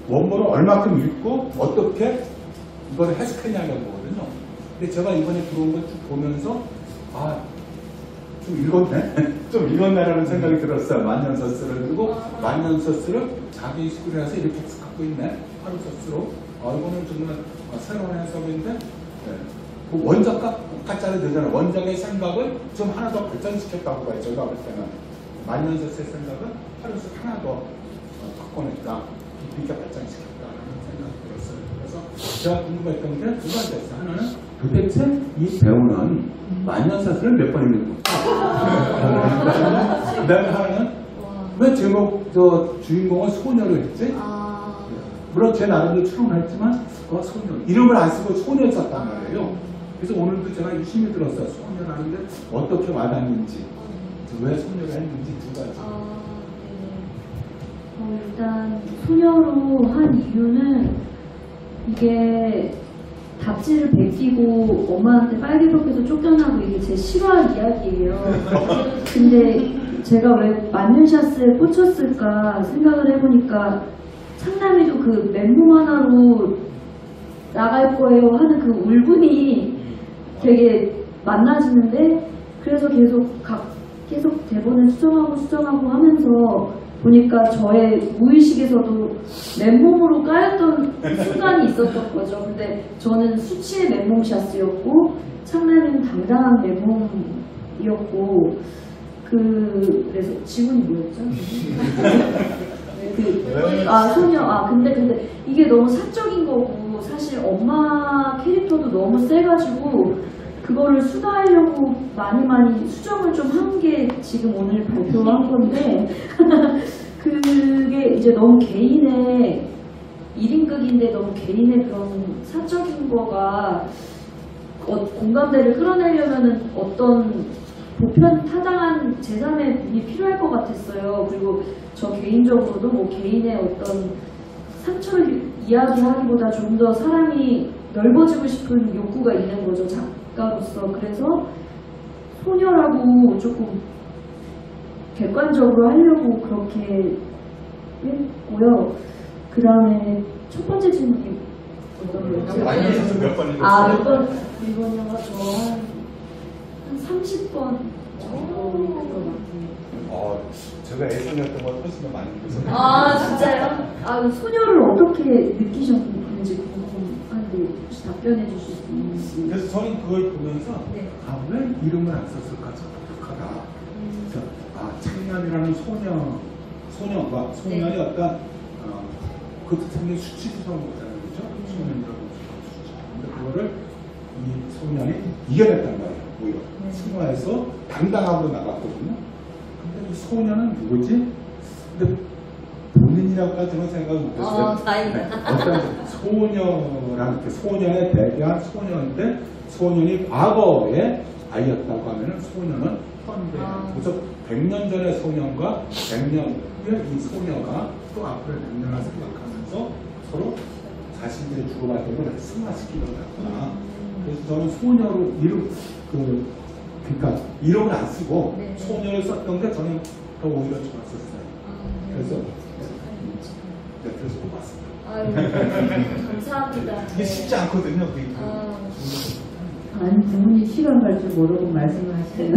원본을 얼마큼 읽고 어떻게 이걸 해석했냐는 거거든요. 근데 제가 이번에 들어온 걸 쭉 보면서 좀 읽었네? 좀 읽었네라는 생각이 들었어요. 만년서스를. 그리고 만년서스를 자기 식으로 해서 이렇게 갖고 있네. 하루서스로. 이거는 정말 새로운 해석인데, 그 원작과 똑같잖아요. 되잖아요. 원작의 생각을 좀 하나 더 발전시켰다고 봐요. 제가 볼 때는. 만년서스의 생각은 하루서 하나 더 바꿔냈다. 깊이 있게 발전시켰다라는 생각이 들었어요. 그래서 제가 궁금했던 게 두 가지였어요. 하나는 도대체 이 배우는 만년서스를 몇 번 읽는 거야? 그다음에 하나는 왜 제목 주인공은 소녀로 했지? 물론 제 나름대로 추론을 했지만 소녀 이름을 안 쓰고 소녀를 썼단 말이에요. 그래서 오늘도 제가 유심히 들었어요. 소녀라는 게 어떻게 와닿는지, 왜 소녀를 했는지 두 가지. 일단 소녀로 한 이유는 이게 답지를 베끼고 엄마한테 빨개벗겨서 쫓겨나고 이게 제 실화 이야기예요. 근데 제가 왜 만년샤스에 꽂혔을까 생각을 해보니까 창남이도 그 맨몸 하나로 나갈 거예요 하는 그 울분이 되게 만나지는데 그래서 계속 대본을 수정하고 하면서 보니까 저의 무의식에서도 맨몸으로 까였던 순간이 있었던 거죠. 근데 저는 수치의 맨몸샷이었고 창남이는 당당한 맨몸이었고 그래서 지훈이 뭐였죠? 소녀. 근데 이게 너무 사적인 거고 사실 엄마 캐릭터도 너무 세가지고 그거를 수다하려고 많이 수정을 좀 한 게 지금 오늘 발표한 건데 그게 이제 너무 개인의 1인극인데 너무 개인의 그런 사적인 거가 공감대를 끌어내려면은 어떤 보편 타당한 제3의 분이 필요할 것 같았어요. 그리고 저 개인적으로도 뭐 개인의 어떤 상처를 이야기하기보다 좀 더 사람이 넓어지고 싶은 욕구가 있는 거죠, 작가로서. 그래서 소녀라고 조금 객관적으로 하려고 그렇게 했고요. 그 다음에 첫 번째 질문이 어떤 거였죠? 만년서스 몇 번 읽었어요? 이번 영화 저 한 30번 정도 제가 애쓰였던 걸 훨씬 더 많이 읽었어요. 진짜요? 소녀를 어떻게 느끼셨는지 궁금한데 혹시 답변해 주실 수 있는지. 그래서 저는 그걸 보면서 네. 왜 이름을 안 썼을까? 독특하다. 그래서 창남이라는 소년이 어떤 그것도 상당히 수치스러운 거잖아요. 그렇죠? 소년이라고 수치. 근데 그거를 이 소년이 이겨냈단 말이에요. 오히려 승화해서 당당하고 나갔거든요. 근데 이 소년은 누구지? 근데 본인이라고까지는 생각을 못했어요. 다행이다. 어떤 소녀라는 소년에 대비한 소년인데 소년이 과거의 아이였다고 하면은 소년은 현대. 그래서 100년 전의 소년과 100년 후의 이 소녀가 또 앞으로의 100년을 생각하면서 서로 자신들의 주고받은 걸 승화시키려고 했구나. 그래서 저는 소녀로 그러니까 이름을 안 쓰고 소녀를 썼던 게 저는 더 오히려 좋았었어요. 그래서 뽑았습니다. 감사합니다. 이게 쉽지 않거든요. 아니, 두 분이 시간 갈 줄 모르고 말씀을 하시네요.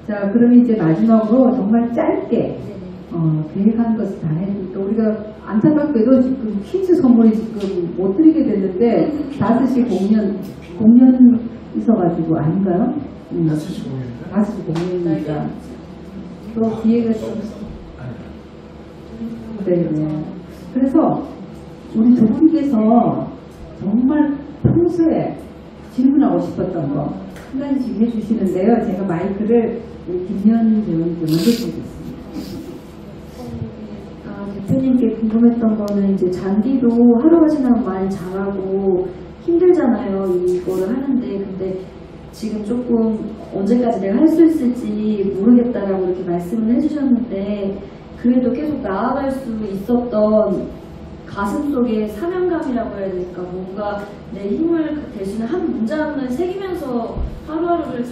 자, 그럼 이제 마지막으로 정말 짧게 계획한 것을 다 해드릴까. 우리가 안타깝게도 지금 퀴즈 선물이 지금 못 드리게 됐는데 5시 공연 있어가지고 아닌가요? 5시 공연이니까 또 기회가 좀 네. 그래서 우리 두 분께서 정말 평소에 질문하고 싶었던 거 한 가지씩 해주시는데요. 제가 마이크를 김현 배우님께 먼저 드리겠습니다. 대표님께 궁금했던 거는 이제 잔디도 하루가 지나면 많이 자라고 힘들잖아요. 이거를 하는데 근데 지금 조금 언제까지 내가 할 수 있을지 모르겠다라고 이렇게 말씀을 해주셨는데 그래도 계속 나아갈 수 있었던 가슴 속에 사명감이라고 해야 될까 뭔가 내 힘을 대신에 한 문장을 새기면서 하루하루를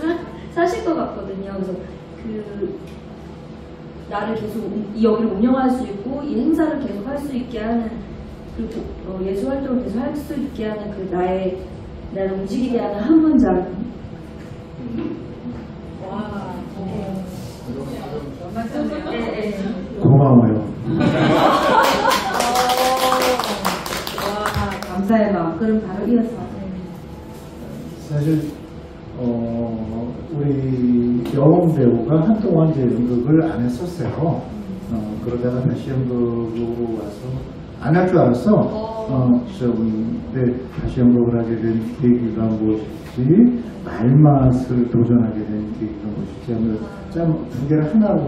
사실 것 같거든요. 그래서 나를 계속 여기를 운영할 수 있고 이 행사를 계속 할 수 있게 하는 그리고 예술 활동을 계속 할 수 있게 하는 그 나의 날 움직이게 하는 한 문장. 고마워요. 와, 감사의 마음. 그럼 바로 이어서. 사실 우리 여원 배우가 한동안 이제 연극을 안 했었어요. 그러다가 다시 연극으로 와서 안 할 줄 알았어. 근데 다시 연극을 하게 된 계기가 무엇일지, 말맛을 도전하게 된 계기가 무엇일지 하면 두 개를 하나로.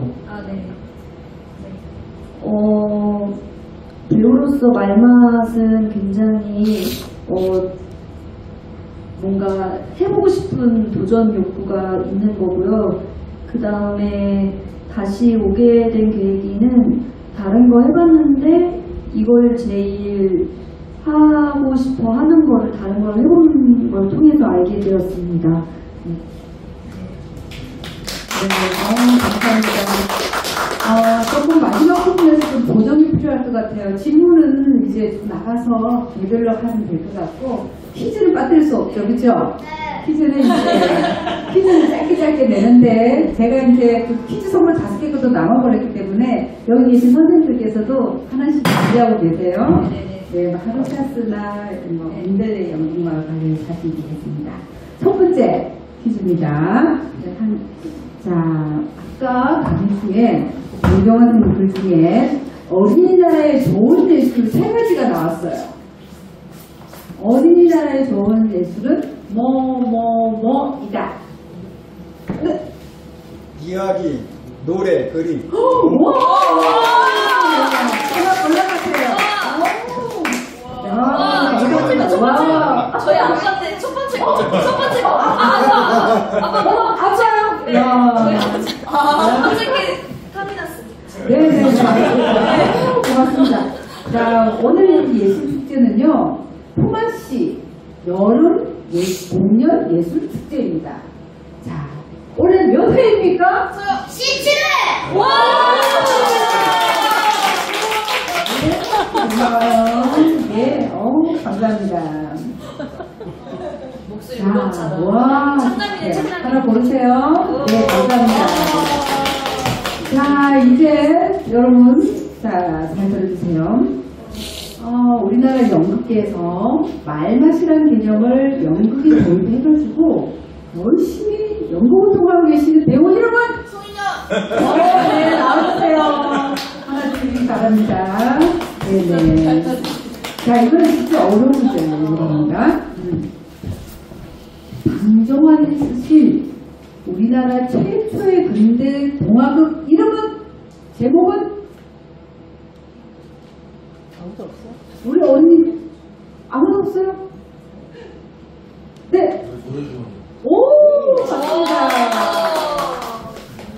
배우로서 말맛은 굉장히 뭔가 해보고 싶은 도전 욕구가 있는 거고요. 그 다음에 다시 오게 된 계기는 다른 거 해봤는데 이걸 제일 하고 싶어 하는 거를 다른 걸 해보는 걸 통해서 알게 되었습니다. 감사합니다. 조금 마지막 부분에서 좀 보정이 필요할 것 같아요. 질문은 이제 좀 나가서 개별로 하면 될 것 같고, 퀴즈는 빠뜨릴 수 없죠, 그죠? 퀴즈는 짧게 내는데, 제가 이제 그 퀴즈 선물 5개가 또 남아버렸기 때문에, 여기 계신 선생님들께서도 하나씩 준비하고 계세요. 네, 하루샤스나 민들레 연극과 관련 자신 있겠습니다. 첫 번째 퀴즈입니다. 자, 아까 강의 중에 윤경환 선생님 글 중에 어린이날의 좋은 예술 3가지가 나왔어요. 어린이날의 좋은 예술은 뭐이다. 이야기, 노래, 그림. 와! 올라가세요. 와! 저희 안 봤네. 첫 번째 거. 아파요? 선생님 탐이 났습니다. 네네. 고맙습니다. 자, 오늘 예술축제는요, 포마시 여름 공연 예술축제입니다. 자, 올해 몇 회입니까? 17회! 와! 네, 감사합니다. 목소리 자, 무겁잖아. 와. 참남이네, 네, 참남이. 하나 고르세요. 네, 감사합니다. 자, 이제 여러분, 잘 들어주세요. 우리나라 연극계에서 말맛이라는 개념을 연극에 도입해가지고 열심히 연극을 통하고 계시는 배우 여러분! 네, 나와주세요. 하나 드리기 바랍니다. 네네. 자, 이거는 진짜 어려운 문제예요, 여러분들. 방정환이 쓰신 우리나라 최초의 근대 동화극 이름은? 제목은? 아무도 없어? 우리 언니 아무도 없어요? 네. 오, 맞습니다.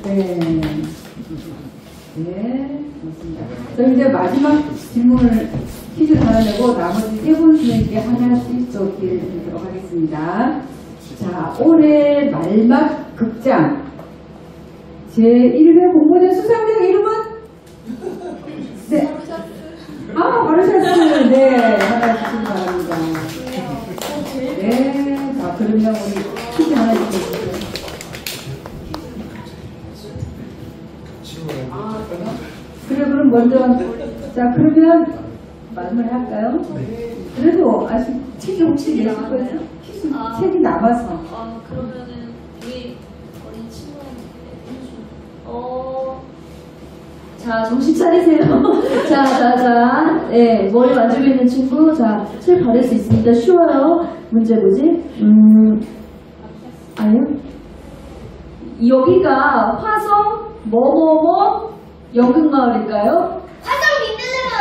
네. 네, 맞습니다. 그럼 이제 마지막 질문을 퀴즈를 하나 내고 나머지 3분 분에게 하나씩 또 기회를 드리도록 하겠습니다. 자, 올해 말맛 극장 제1회 공모전 수상자 이름은? 네. 마르샤스. 네, 하나 주시기 바랍니다. 네, 자, 그러면 우리 퀴즈 하나 주세요. 그래, 그럼 먼저, 자, 그러면 말을 할까요? 그래도 아직 책이 혹시 내실 거예요? 책이 남아서. 그러면은 우리 어린 친구한테 자, 정신 차리세요. 자. 네, 머리 만지고 있는 친구. 자, 책 받을 수 있습니다. 쉬워요. 문제 뭐지? 아니요. 여기가 화성 연극마을일까요? 화성 민들레몬!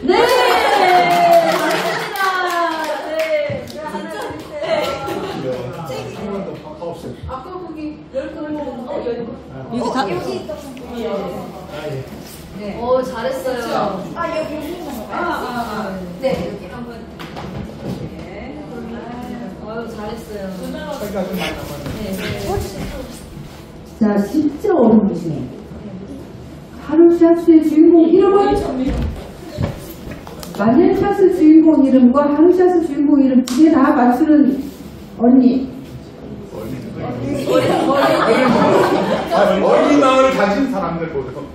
네! 잘했습니다. 네. 아까 거기 여기 다 네. 잘했어요. 네, 여기 한번. 잘했어요. 자, 진짜 어려운 문제. 하루샤스의 주인공 이름은? 만년샷스 주인공 이름과 한샷스 주인공 이름 두 개 다 맞추는 언니. 어린 마음을 가진 사람들 보죠.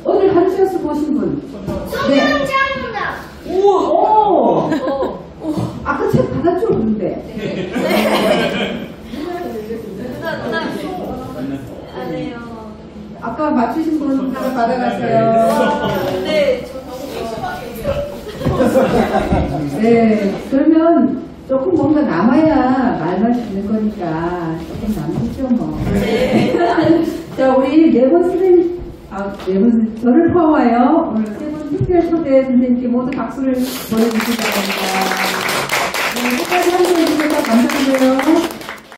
오늘 한샷스 보신 분? 네. 손흥정입니다. 오! 아까 책 받았죠, 근데? 안 해요. 아까 맞추신 분 하나 받아가세요. 네, 네, 그러면 조금 뭔가 남아야 말만 듣는 거니까 조금 남기죠, 뭐. 자, 우리 네 분 선생님, 저를 포함하여 오늘 세 분 특별 초대 선생님께 모두 박수를 보내주시기 바랍니다. 네, 끝까지 함께 해주셔서 감사드려요.